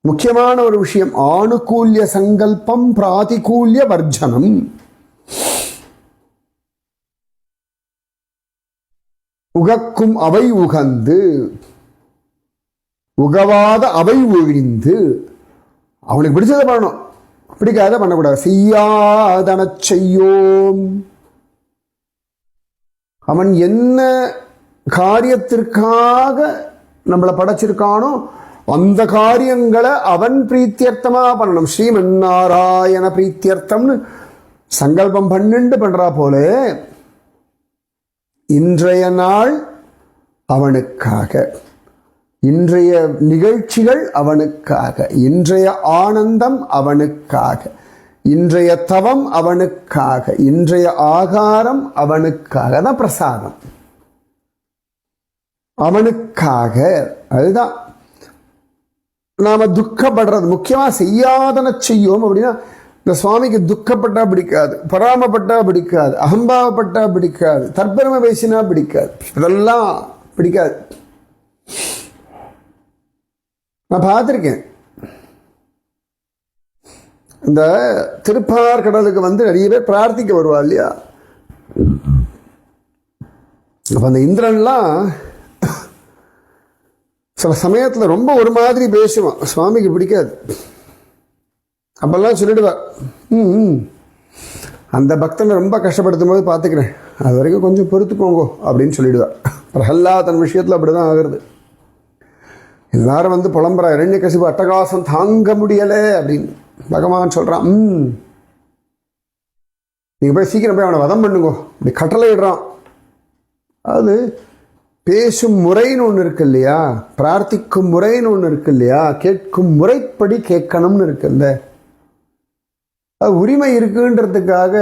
முக்கியமான ஒரு விஷயம். ஆணுகூல்ய சங்கல்பம் பிராதிகூல்ய வர்ஜனம். உகக்கும் அவை உகந்து, உகவாத அவை ஒழிந்து. அவனுக்கு பிடிச்சதை பண்ணணும், பிடிக்காத பண்ணக்கூடாது. செய்யாதன செய்யோம். அவன் என்ன காரியத்திற்காக நம்மளை படைச்சிருக்கானோ அந்த காரியங்களை அவன் பிரீத்தியர்த்தமா பண்ணணும். ஸ்ரீமன் நாராயண பிரீத்தியர்த்தம்னு சங்கல்பம் பண்ணிண்டு பண்றா போல இன்றைய நாள் அவனுக்காக, இன்றைய நிகழ்ச்சிகள் அவனுக்காக, இன்றைய ஆனந்தம் அவனுக்காக, இன்றைய தவம் அவனுக்காக, இன்றைய ஆகாரம் அவனுக்காக தான் பிரசாதம், அவனுக்காக. அதுதான் நாம துக்கப்படுறது. முக்கியமா செய்யாதன செய்யோம் அப்படின்னா, இந்த சுவாமிக்கு துக்கப்பட்டா பிடிக்காது, பராமப்பட்டா பிடிக்காது, அகம்பாவப்பட்டா பிடிக்காது, தற்பெருமை பேசினா பிடிக்காது, இதெல்லாம் பிடிக்காது. நான் பார்த்துருக்கேன், இந்த திருப்பார்கடலுக்கு நிறைய பேர் பிரார்த்திக்க வருவா இல்லையா. அப்ப அந்த இந்திரன்லாம் சில சமயத்தில் ரொம்ப ஒரு மாதிரி பேசுவான், சுவாமிக்கு பிடிக்காது. அப்பெல்லாம் சொல்லிடுவார், அந்த பக்தனை ரொம்ப கஷ்டப்படுத்தும் போது பார்த்துக்கிறேன், அது வரைக்கும் கொஞ்சம் பொறுத்துக்கோங்க அப்படின்னு சொல்லிடுவார். பிரகல்லாதன் விஷயத்தில் அப்படிதான் ஆகுறது. எல்லாரும் வந்து புலம்புறா, இரண்யகசிபு அட்டகாசம் தாங்க முடியலை அப்படின்னு. பகவான் சொல்றான், நீங்க போய் சீக்கிரம் போய் அவனை வதம் பண்ணுங்கோ அப்படி கட்டளை இடுறான். அது பேசும் முறைன்னு ஒன்று இருக்கு இல்லையா, பிரார்த்திக்கும் முறைன்னு ஒன்று இருக்கு இல்லையா, கேட்கும் முறைப்படி கேட்கணும்னு இருக்குல்ல. அது உரிமை இருக்குன்றதுக்காக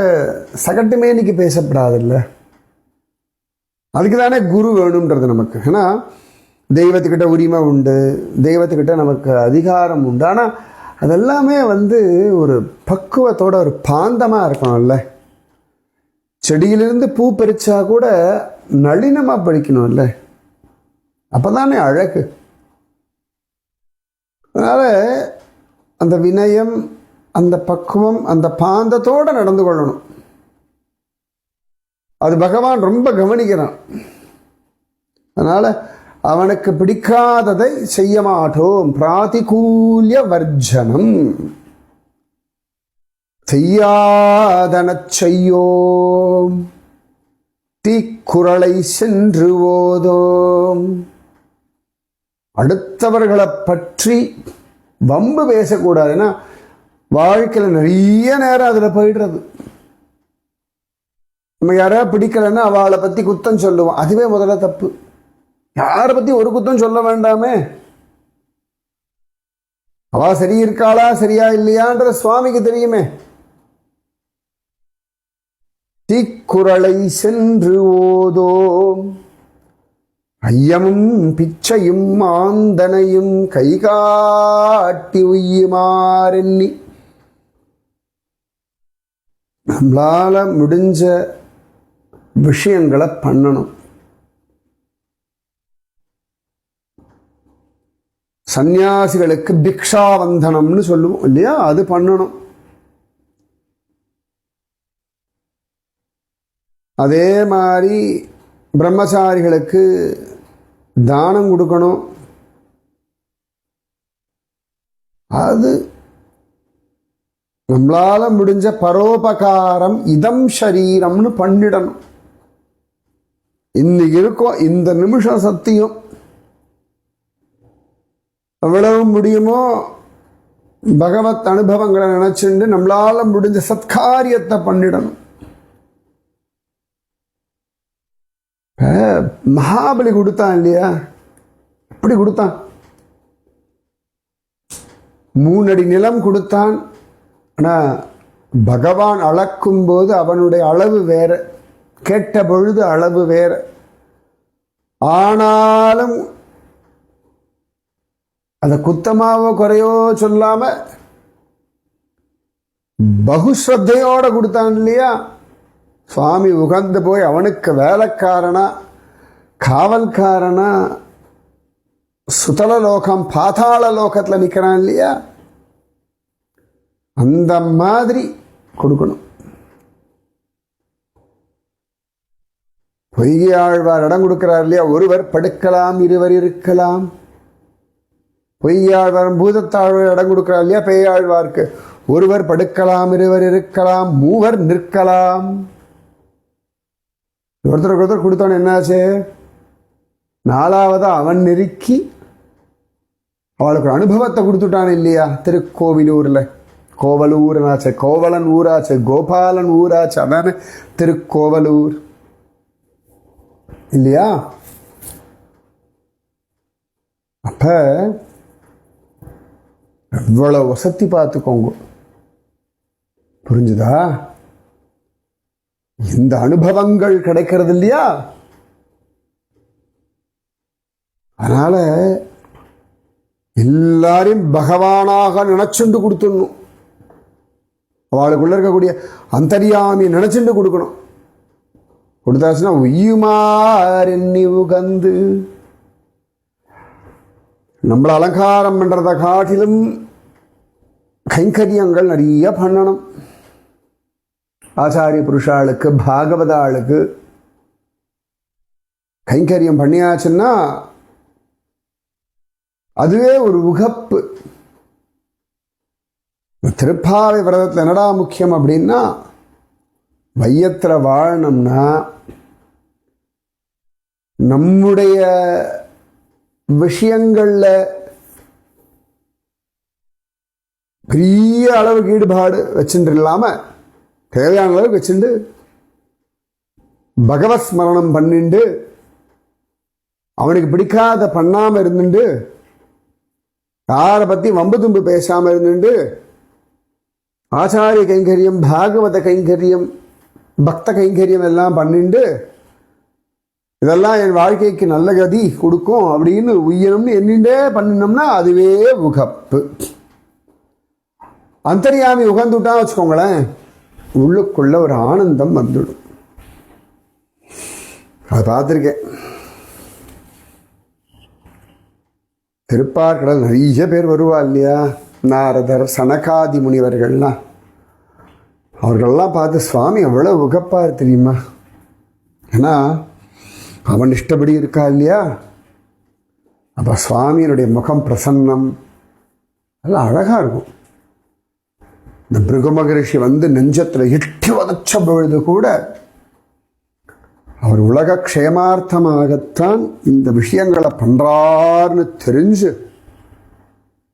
சகட்டுமே இன்னைக்கு பேசப்படாதுல்ல. அதுக்கு தானே குரு வேணுன்றது நமக்கு. ஏன்னா தெய்வத்துக்கிட்ட உரிமை உண்டு, தெய்வத்துக்கிட்ட நமக்கு அதிகாரம் உண்டு. ஆனால் அதெல்லாமே வந்து ஒரு பக்குவத்தோட ஒரு பாந்தமாக இருக்கணும்ல. செடியிலிருந்து பூ பறிச்சா கூட நளினமாக பறிக்கணும்ல, அப்போதானே அழகு. அதனால் அந்த வினயம், அந்த பக்குவம், அந்த பாந்தத்தோடு நடந்து கொள்ளணும். அது பகவான் ரொம்ப கவனிக்கிறான். அதனால் அவனுக்கு பிடிக்காததை செய்ய மாட்டோம். பிராதிகூல்ய வர்ஜனம், செய்யாதன செய்யோம், தீக்குறளை சென்று ஓதோம். அடுத்தவர்களை பற்றி வம்பு பேசக்கூடாது. ஏன்னா வாழ்க்கையில் நிறைய நேரம் அதில் போயிடுறது. நம்ம யாராவது பிடிக்கலைன்னா அவளை பற்றி குத்தம் சொல்லுவோம். அதுவே முதல்ல தப்பு. யாரை பற்றி ஒரு குத்தம் சொல்ல வேண்டாமே. அவ சரி இருக்காளா சரியா இல்லையான்ற சுவாமிக்கு தெரியுமே. தீக்குறளை சென்று ஓதோம், ஐயமும் பிச்சையும் ஆந்தனையும் கைகாட்டி உய்யுமாறெண்ணி. நம்மளால முடிஞ்ச விஷயங்களை பண்ணணும். சந்நியாசிகளுக்கு பிக்ஷாவந்தனம்னு சொல்லுவோம் இல்லையா, அது பண்ணணும். அதே மாதிரி பிரம்மச்சாரிகளுக்கு தானம் கொடுக்கணும். அது நம்மளால முடிஞ்ச பரோபகாரம், இதம் ஷரீரம்னு பண்ணிடணும். இன்னைக்கு இருக்கோம், இந்த நிமிஷம் சத்தியம் எவ்வளவு முடியுமோ பகவத் அனுபவங்களை நினைச்சுண்டு நம்மளால முடிஞ்ச சத்காரியத்தை பண்ணிடணும். மகாபலி கொடுத்தான் இல்லையா, எப்படி கொடுத்தான்? 3 அடி நிலம் கொடுத்தான். ஆனா பகவான் அளக்கும் போது அவனுடைய அளவு வேற, கேட்ட பொழுது அளவு வேற. ஆனாலும் அதை குத்தமாவோ குறையோ சொல்லாம பகுஸ்ரத்தையோட கொடுத்தான் இல்லையா. சுவாமி உகந்து போய் அவனுக்கு வேலைக்காரனா, காவல்காரனா, சுதல லோகம் பாதாள லோகத்தில் நிற்கிறான் இல்லையா. அந்த மாதிரி கொடுக்கணும். பொய்யாழ்வார் இடம் கொடுக்கிறார் இல்லையா, ஒருவர் படுக்கலாம் இருவர் இருக்கலாம். பொய்யாழ்வார் பூதத்தாழ்வார் இடம் கொடுக்கிறார் இல்லையா, பேயாழ்வார்க்கு ஒருவர் படுக்கலாம் இருவர் இருக்கலாம் மூவர் நிற்கலாம். ஒருத்தருக்கு ஒருத்தர் கொடுத்தவன் என்னாச்சு, 4வது அவன் நெருக்கி அவளுக்கு ஒரு அனுபவத்தை கொடுத்துட்டான் இல்லையா. திருக்கோவிலூர்ல, கோவலூர் ஆச்சு, கோவலன் ஊராச்சு, கோபாலன் ஊராச்சு, அதான திருக்கோவலூர் இல்லையா. அப்ப எவ்வளவு வசதி பார்த்துக்கோங்க. புரிஞ்சுதா? இந்த அனுபவங்கள் கிடைக்கிறது இல்லையா. அதனால எல்லாரையும் பகவானாக நினைச்சுண்டு கொடுத்துடணும். அவளுக்குள்ள இருக்கக்கூடிய அந்தரியாமி நினைச்சுண்டு கொடுக்கணும். கொடுத்தாச்சுன்னா உய்யுமாறெண்ணி உகந்து. நம்மளை அலங்காரம் பண்றதை காட்டிலும் கைங்கரியங்கள் நிறைய பண்ணணும். ஆச்சாரிய புருஷாளுக்கு, பாகவதாளுக்கு கைங்கரியம் பண்ணியாச்சுன்னா அதுவே ஒரு உகப்பு. திருப்பாவை விரதத்தில் என்னடா முக்கியம் அப்படின்னா, வையத்தில் வாழணும்னா நம்முடைய விஷயங்கள்ல பெரிய அளவுக்கு ஈடுபாடு வச்சுட்டு இல்லாம தேவையான அளவுக்கு வச்சுட்டு பகவத் ஸ்மரணம் பண்ணிண்டு அவனுக்கு பிடிக்காத பண்ணாம இருந்துட்டு யாரை பத்தி வம்பு தும்பு பேசாம இருந்துட்டு ஆச்சாரிய கைங்கரியம், பாகவத கைங்கரியம், பக்த கைங்கரியம் எல்லாம் பண்ணிண்டு இதெல்லாம் என் வாழ்க்கைக்கு நல்ல கதி கொடுக்கும் அப்படின்னு உய்யணும்னு எண்ணிண்டே பண்ணினோம்னா அதுவே உகப்பு. அந்தர்யாமி உகந்துட்டான் வச்சுக்கோங்களேன், உள்ளுக்குள்ள ஒரு ஆனந்தம் வந்துடும். அதை பார்த்துருக்கேன். திருப்பார்கடல் நிறைய பேர் வருவா இல்லையா, நாரதர், சனகாதி முனிவர்கள்லாம். அவர்களெல்லாம் பார்த்து சுவாமி எவ்வளோ உகப்பார் தெரியுமா. ஏன்னா அவன் இஷ்டப்படி இருக்கா இல்லையா. அப்போ சுவாமியினுடைய முகம் பிரசன்னம் எல்லாம் அழகாக இருக்கும். இந்த பிருகு மகரிஷி வந்து நெஞ்சத்தில் எட்டி வதச்ச பொழுது கூட அவர் உலக க்ஷேமார்த்தமாகத்தான் இந்த விஷயங்களை பண்றார்னு தெரிஞ்சு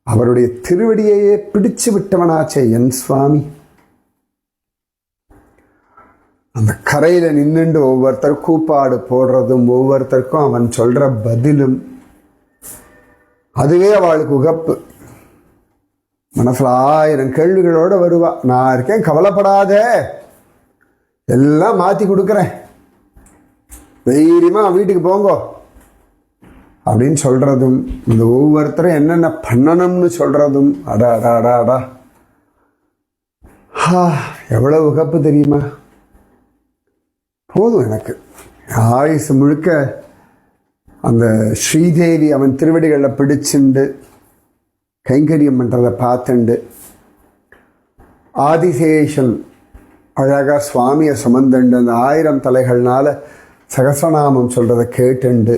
அவருடைய திருவடியையே பிடிச்சு விட்டவனாச்சே என் சுவாமி. அந்த கரையில நின்றுண்டு ஒவ்வொருத்தர் கூப்பாடு போடுறதும் ஒவ்வொருத்தருக்கும் அவன் சொல்ற பதிலும் அதுவே அவளுக்கு உகப்பு. மனசுல 1000 கேள்விகளோட வருவா. நான் இருக்கேன், கவலைப்படாத, எல்லாம் மாத்தி கொடுக்குறேன், தைரியமா வீட்டுக்கு போங்கோ அப்படின்னு சொல்றதும், இந்த ஒவ்வொருத்தரும் என்னென்ன பண்ணணும்னு சொல்றதும், அடா அடா அடா அடா எவ்வளவு உகப்பு தெரியுமா. போதும் எனக்கு ஆயுசு முழுக்க அந்த ஸ்ரீதேவி அவன் திருவடிகளில் பிடிச்சுண்டு கைங்கரியம் பண்ணுறதை பார்த்துண்டு, ஆதிசேஷன் அழகாக சுவாமியை சுமந்துண்டு அந்த 1000 தலைகள்னால சகசநாமம் சொல்கிறத கேட்டுண்டு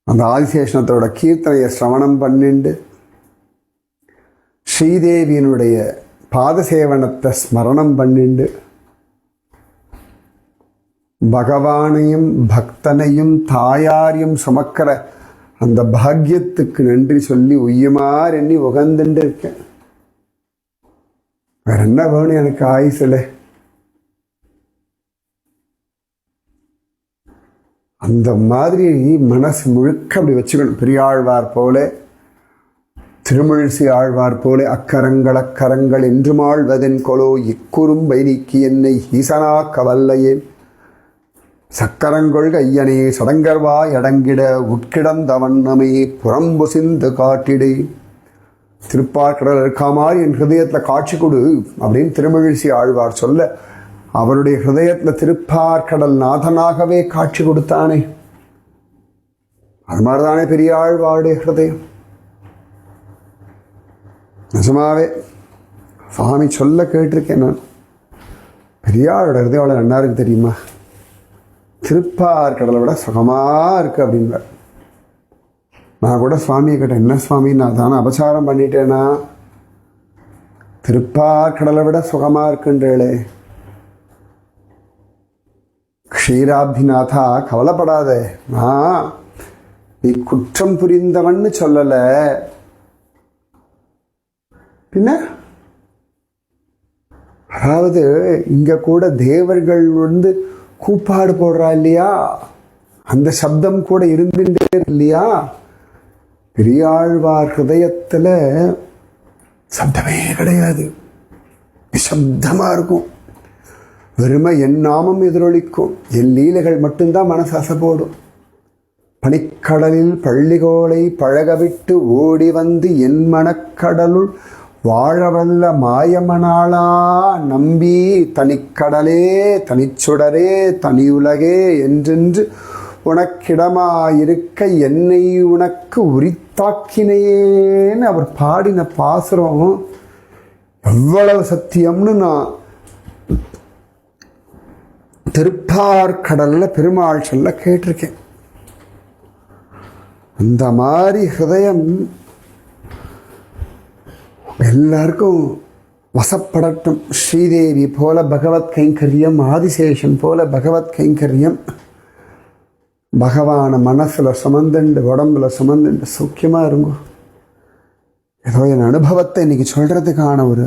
அந்த ஆதிசேஷனத்தோட கீர்த்தனையை சிரவணம் பண்ணிண்டு ஸ்ரீதேவியினுடைய பாதசேவனத்தை ஸ்மரணம் பண்ணிண்டு பகவானையும் பக்தனையும் தாயாரையும் சுமக்கிற அந்த பாக்கியத்துக்கு நன்றி சொல்லி உய்யுமாறு எண்ணி உகந்துட்டு இருக்கேன். வேற என்ன வேணும் எனக்கு ஆயுசுல. அந்த மாதிரி மனசு முழுக்க அப்படி வச்சுக்கணும். பெரியாழ்வார் போல, திருமழிசை ஆழ்வார் போல அக்கரங்கள் அக்கரங்கள் என்றும் ஆழ்வதென் கொலோ இக்குறும்பை நீக்கி என்னை ஈசனாக்க வல்லையேன் சக்கரங்கொள் ஐயனே சடங்கர்வாய் அடங்கிட உட்கிடந்த வண்ணமே புறம்புசிந்து காட்டிடு. திருப்பார்கடல் இருக்காமாறு என் ஹிருதயத்தில் காட்சி கொடு அப்படின்னு திருமழிசை ஆழ்வார் சொல்ல, அவருடைய ஹிருதயத்தில் திருப்பார்கடல் நாதனாகவே காட்சி கொடுத்தானே. அது மாதிரிதானே பெரிய ஆழ்வாருடைய ஹிருதயம். நிஜமாவே சுவாமி சொல்ல கேட்டிருக்கேன் நான். பெரியாரோட ஹிருதயம் அவ்வளோ நல்லா இருக்கு தெரியுமா. திருப்பார்கடலை விட சுகமாக இருக்குது அப்படின்பார். நான் கூட சுவாமியை கேட்டேன், என்ன சுவாமி நான் தானே அபசாரம் பண்ணிட்டேனா, திருப்பார்கடலை விட சுகமாக இருக்குன்றே. க்ஷீராபிநாதா கவலைப்படாத, நான் நீ குற்றம் புரிந்தவன்னு சொல்லலை, பின்ன அதாவது இங்க கூட தேவர்கள் வந்து கூப்பாடு போடுறா இல்லையா, அந்த சப்தம் கூட இருந்துட்டே இல்லையா. பெரியாழ்வார் ஹிருதயத்துல சப்தமே கிடையாது, நிசப்தமா இருக்கும். வெறுமை என் நாமம் எதிரொலிக்கும், என் லீலைகள் மட்டும்தான் மனசு அசைப்போடும். பனிக்கடலில் பள்ளிகோளை பழகவிட்டு ஓடி வந்து என் மனக்கடலுள் வாழவல்ல மாயமனாளா நம்பி தனிக்கடலே தனிச்சுடரே தனியுலகே என்றென்று உனக்கிடமாயிருக்க என்னை உனக்கு உரித்தாக்கினேன்னு அவர் பாடின பாசுரம் எவ்வளவு சத்தியம்னு நான் திருப்பார்கடல்ல பெருமாள் சொல்ல கேட்டிருக்கேன். அந்த மாதிரி ஹிருதயம் எல்லாருக்கும் வசப்படட்டும். ஸ்ரீதேவி போல பகவத் கைங்கரியம், ஆதிசேஷன் போல பகவத் கைங்கரியம் பகவானை மனசில் சுமந்துண்டு உடம்புல சுமந்துண்டு சௌக்கியமாக இருங்கோ. ஏதோ என் அனுபவத்தை இன்னைக்கு சொல்கிறதுக்கான ஒரு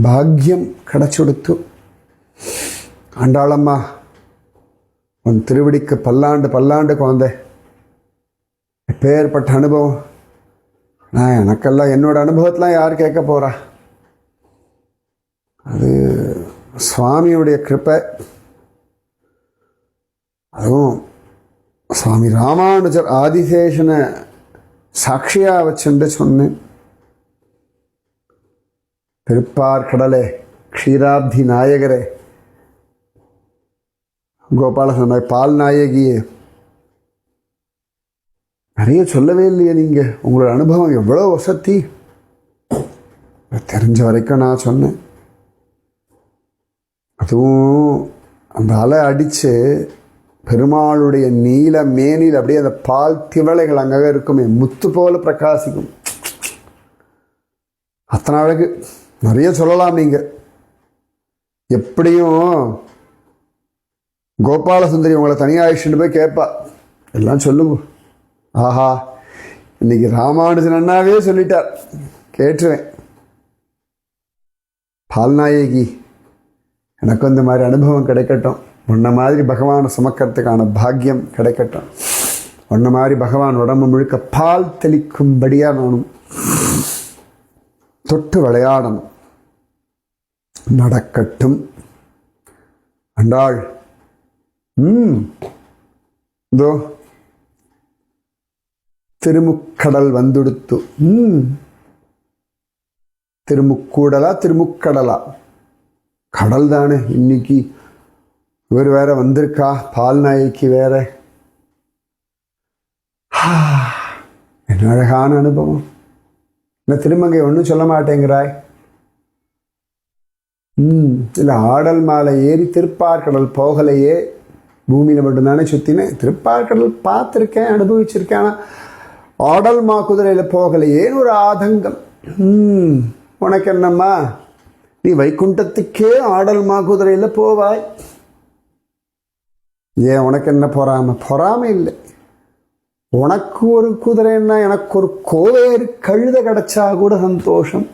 பாக்கியம் கிடைச்சுடுத்து. ஆண்டாளம்மா, உன் திருவடிக்கு பல்லாண்டு பல்லாண்டு குழந்தை. எப்பேற்பட்ட அனுபவம். நான் எனக்கெல்லாம் என்னோட அனுபவத்தெலாம் யார் கேட்க போகிறா? அது சுவாமியுடைய கிருப்பை. அதுவும் சுவாமி ராமானுஜர் ஆதிசேஷனை சாட்சியாக வச்சுட்டு சொன்னேன். திருப்பார்கடலே, க்ஷீராப்தி நாயகரே, கோபாலசன பால் நாயகியே, நிறைய சொல்லவே இல்லையே நீங்கள். உங்களோட அனுபவம் எவ்வளோ வசதி. தெரிஞ்ச வரைக்கும் நான் சொன்னேன். அதுவும் அந்த அலை அடித்து பெருமாளுடைய நீல மேனில் அப்படியே அந்த பால் திவளைகள் அங்கங்கே இருக்குமே, முத்து போல பிரகாசிக்கும். அத்தனை அழகு. நிறைய சொல்லலாம் நீங்கள். எப்படியும் கோபாலசுந்தரி உங்களை தனியாகிட்டு போய் கேட்பா, எல்லாம் சொல்லுங்க. ஆஹா, இன்னைக்கு ராமானுஜன் அண்ணாவே சொல்லிட்டார், கேட்டுருவேன். பால்நாயகி, எனக்கு இந்த மாதிரி அனுபவம் கிடைக்கட்டும். உன்ன மாதிரி பகவானை சுமக்கிறதுக்கான பாக்கியம் கிடைக்கட்டும். உன்ன மாதிரி பகவான் உடம்பு முழுக்க பால் தெளிக்கும்படியாக நானும் தொட்டு விளையாடணும். நடக்கட்டும். அண்டாள், இதோ திருமுக்கடல் வந்துடுத்து. திருமுக்கூடலா திருமுக்கடலா? கடல் தானே. இன்னைக்கு இவர் வேற வந்திருக்கா, பால் நாயக்கி வேற. என்ன அழகான அனுபவம். என்ன திருமங்கை ஒன்றும் சொல்ல மாட்டேங்கிறாய்? இல்லை, ஆடல் மாலை ஏறி திருப்பார்கடல் போகலையே, பூமியில் மட்டும்தானே சுற்றினேன். திருப்பார்கடல் பார்த்துருக்கேன், அனுபவிச்சிருக்கேன். ஆனால் ஆடல் மா குதிரையில் போகலையேன்னு ஒரு ஆதங்கம். உனக்கு என்னம்மா, நீ வைகுண்டத்துக்கே ஆடல் மா குதிரையில் போவாய். ஏன் உனக்கு என்ன பொறாமை? பொறாமை இல்லை. உனக்கு ஒரு குதிரைன்னா எனக்கு ஒரு கோவேறு கழுத கிடைச்சா கூட சந்தோஷம்.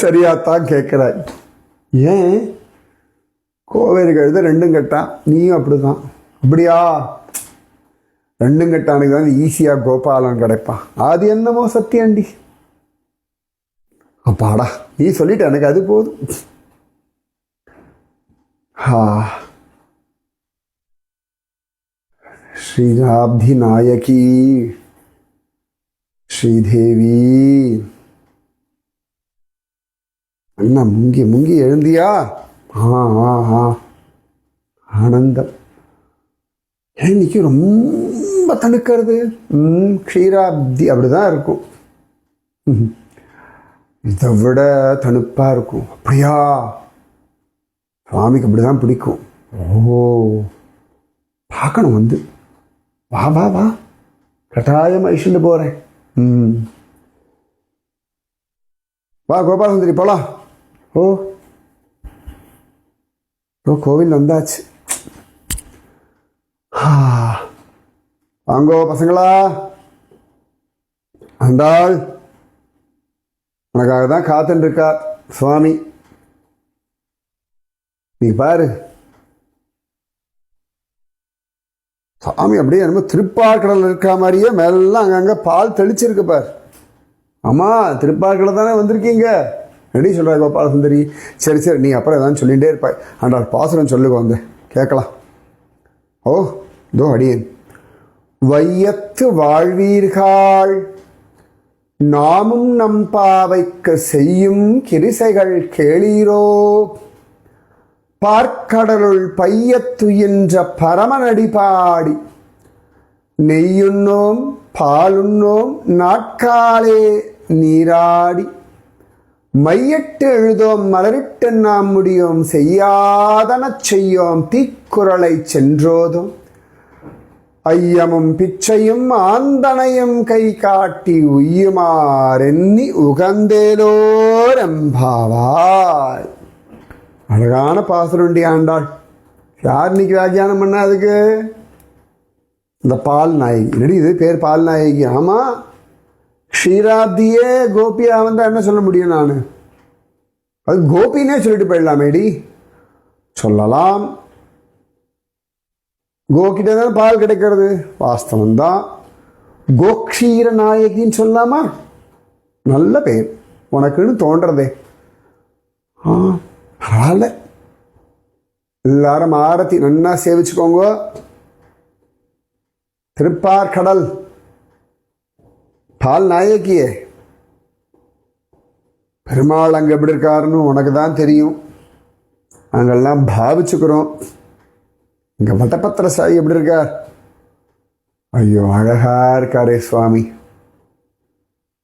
சரியாத்தான் கேட்கிறாய். ஏன் கோவேறு கழுத ரெண்டும் கட்டான், நீயும் அப்படிதான். அப்படியா? ரெண்டும் கட்டானுக்கு தான் ஈஸியாக கோபாலன் கிடைப்பான். அது என்னமோ சத்தியண்டி. அப்பாடா, நீ சொல்லிட்ட, எனக்கு அது போதும். ஸ்ரீராப்தி நாயகி, ஸ்ரீதேவி, அண்ணா முங்கி முங்கி எழுந்தியா? ஆனந்தம். இன்னைக்கு ரொம்ப தணுக்கிறது. க்ஷீராப்தி அப்படிதான் இருக்கும். இதை விட தணுப்பாக இருக்கும். அப்படியா? சுவாமிக்கு அப்படி தான் பிடிக்கும். ஓ, பார்க்கணும் வந்து. வா வா வா, கட்டாயம் ஐஷண்டு போகிறேன். வா கோபாலசுந்தரி, போலாம். ஓ ஓ, கோவில் வந்தாச்சு. வாங்கோ பசங்களா. ஆண்டாள் உனக்காக தான் காத்துன்னு இருக்கார் சுவாமி. நீ பாரு, சாமி அப்படியே நம்ம திருப்பார்கடல் இருக்கா மாதிரியே மேலாம் அங்கங்கே பால் தெளிச்சிருக்கு பார். ஆமாம், திருப்பார்கடல் தானே வந்திருக்கீங்க. ரெடி சொல்கிறா கோபாலசுந்தரி. சரி சரி, நீ அப்புறம் எதாவது சொல்லிகிட்டே இருப்பாய். ஆண்டாள் பாசுரம் சொல்லுங்க, வந்து கேட்கலாம். ஓ, இதோ அடியேன். வையத்து வாழ்வீர்கள், நாமும் நம் பாவைக்கு செய்யும் கிரிசைகள் கேளீரோ. பார்க்கடலுள் பையத்துயின்ற பரமனடி பாடி, நெய்யுண்ணோம் பாலுண்ணோம் நாட்காலே நீராடி, மையிட்டு எழுதோம் மலரிட்டு நாம் முடியோம், செய்யாதனச் செய்யோம் தீக்குறளை சென்றோதும், ஐயமும் பிச்சையும் ஆந்தனையும் கை காட்டி உய்யுமாறெண்ணி உகந்தேலோர் எம்பாவாய். அழகான பாசுரண்டி ஆண்டாள். யார் இன்னைக்கு வியாக்கியானம் பண்ண அதுக்கு? இந்த பால் நாயகி. என்னடி இது பேர் பால் நாயகி? ஆமாம், க்ஷீராப்தியே கோபியா வந்தால் என்ன சொல்ல முடியும் நான்? அது கோபின்னே சொல்லிட்டு போயிடலாமேடி. சொல்லலாம், கோகிட்ட தான் பால் கிடைக்கிறது, வாஸ்தவம் தான். கோக்ஷீர நாயகின்னு சொல்லலாமா? நல்ல பேர் உனக்குன்னு தோன்றதே. பரவாயில்ல, எல்லாரும் ஆரத்தி நன்னா சேவிச்சுக்கோங்க. திருப்பார்கடல் பால் நாயகியே, பெருமாள் அங்கே எப்படி இருக்காருன்னு உனக்கு தான் தெரியும். நாங்கள்லாம் பாவிச்சுக்கிறோம். இங்கே வட்டப்பத்திர சாயி எப்படி இருக்கார்? ஐயோ, அழகா இருக்காரே சுவாமி.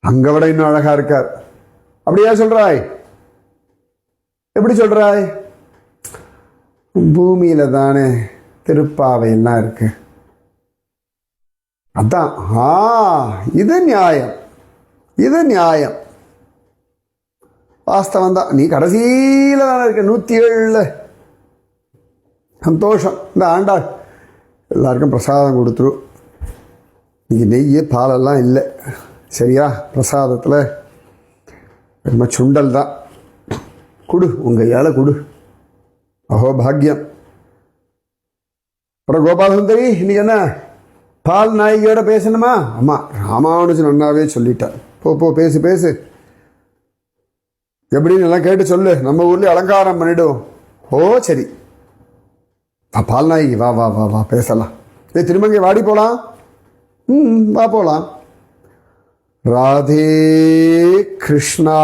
அங்கே விட இன்னும் அழகா இருக்கார். அப்படியா சொல்றாய்? எப்படி சொல்றாய்? பூமியில தானே திருப்பாவை எல்லாம் இருக்கு, அதான். இது நியாயம், இது நியாயம், வாஸ்தவம் தான். நீ கடைசியில தானே இருக்க, 107. சந்தோஷம். இந்த ஆண்டாள் எல்லாருக்கும் பிரசாதம் கொடுத்துரு. இன்னைக்கு நெய் பாலெல்லாம் இல்லை, சரியா? பிரசாதத்தில் ரொம்ப சுண்டல் தான். கொடு, உங்கள் ஏழை கொடு. அஹோ பாக்யம். அப்புறம் கோபாலசுந்தரி, இன்னைக்கு என்ன பால் நாயகியோட பேசணுமா? ஆமாம், ராமானுஜன் நன்னாவே சொல்லிட்டார். போ பேசு பேசு. எப்படின்னு எல்லாம் கேட்டு சொல்லு. நம்ம ஊர்லேயே அலங்காரம் பண்ணிவிடுவோம். ஓ சரி, பால் நாயகி வா வா வா வா பேசலாம். திருமங்கை வாடி போகலாம். வா போகலாம். ராதே கிருஷ்ணா.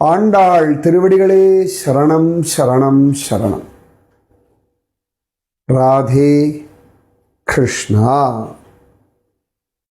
ஆண்டாள் திருவடிகளே சரணம் சரணம் சரணம். ராதே கிருஷ்ணா.